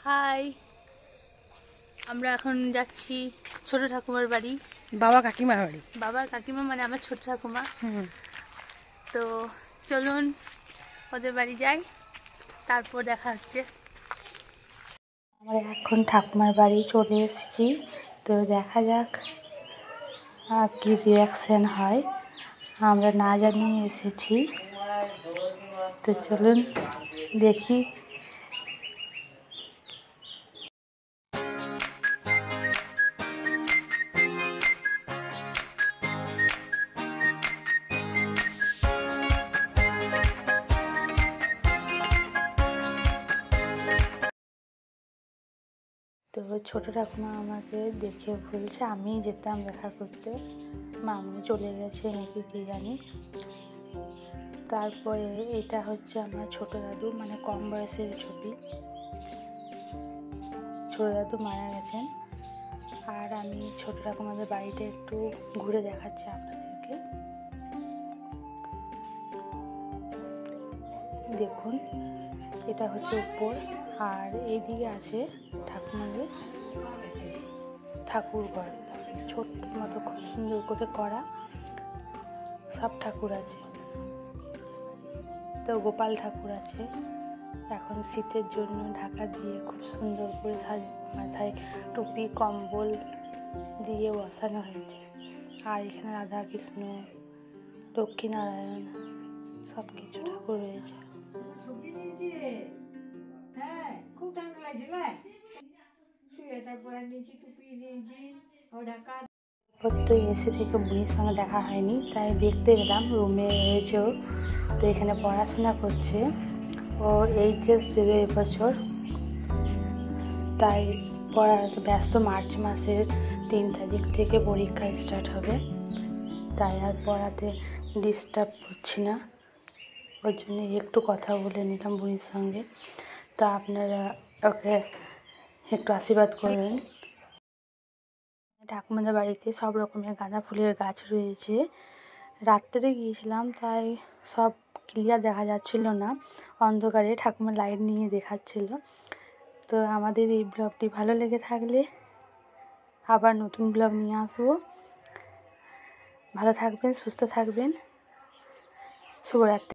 High, আমরা এখন যাচ্ছি ছোট ঠাকুমার বাড়ি। কাকিমার বাড়ি। বাবার কাকিমা মানে আমার ছোট ঠাকুমা। তো চলুন ওদের বাড়ি যাই, তারপর দেখা হচ্ছে। আমরা এখন ঠাকুমার বাড়ি চলে এসেছি। তো দেখা যাক কি রিয়াকশান হয়। আমরা না জানিয়ে এসেছি, তো চলুন দেখি। তো ছোট ঠাকুমা আমাকে দেখে বলছে আমি যেতাম দেখা করতে, মামনি চলে গেছে নাকি কি জানি। তারপরে এটা হচ্ছে আমার ছোট দাদু, মানে কম বয়সের ছবি। ছোট দাদু মারা গেছেন। আর আমি ছোট ঠাকুমাদের বাড়িটা একটু ঘুরে দেখাচ্ছি আপনাদেরকে। দেখুন, এটা হচ্ছে উপর, আর এইদিকে আছে ঠাকুমাদের ঠাকুর ঘর, ছোট্ট মতো খুব সুন্দর করে করা সব ঠাকুর আছে। তো গোপাল ঠাকুর আছে, এখন শীতের জন্য ঢাকা দিয়ে খুব সুন্দর করে মাথায় টুপি কম্বল দিয়ে বসানো হয়েছে। আর এখানে রাধা কৃষ্ণ, লক্ষ্মীনারায়ণ সব কিছু ঠাকুর রয়েছে। তো এসে থেকে বুড়ির সঙ্গে দেখা হয়নি, তাই দেখতে গেলাম। রুমে রয়েছেও, তো এখানে পড়াশোনা করছে। ও এইচএস দেবে এবছর, তাই পড়াতে ব্যস্ত। মার্চ মাসের 3 তারিখ থেকে পরীক্ষা স্টার্ট হবে, তাই আর পড়াতে ডিস্টার্ব করছি না। ওর জন্য একটু কথা বলে নিলাম বুড়ির সঙ্গে। তো আপনারা ওকে একটু আশীর্বাদ করবেন। ঠাকুমাদের বাড়িতে সব রকমের গাঁদা ফুলের গাছ রয়েছে। রাত্রে গিয়েছিলাম, তাই সব ক্লিয়ার দেখা যাচ্ছিল না, অন্ধকারে ঠাকুমা লাইট নিয়ে দেখাচ্ছিল। তো আমাদের এই ব্লগটি ভালো লেগে থাকলে আবার নতুন ব্লগ নিয়ে আসবো। ভালো থাকবেন, সুস্থ থাকবেন। শুভরাত্রি।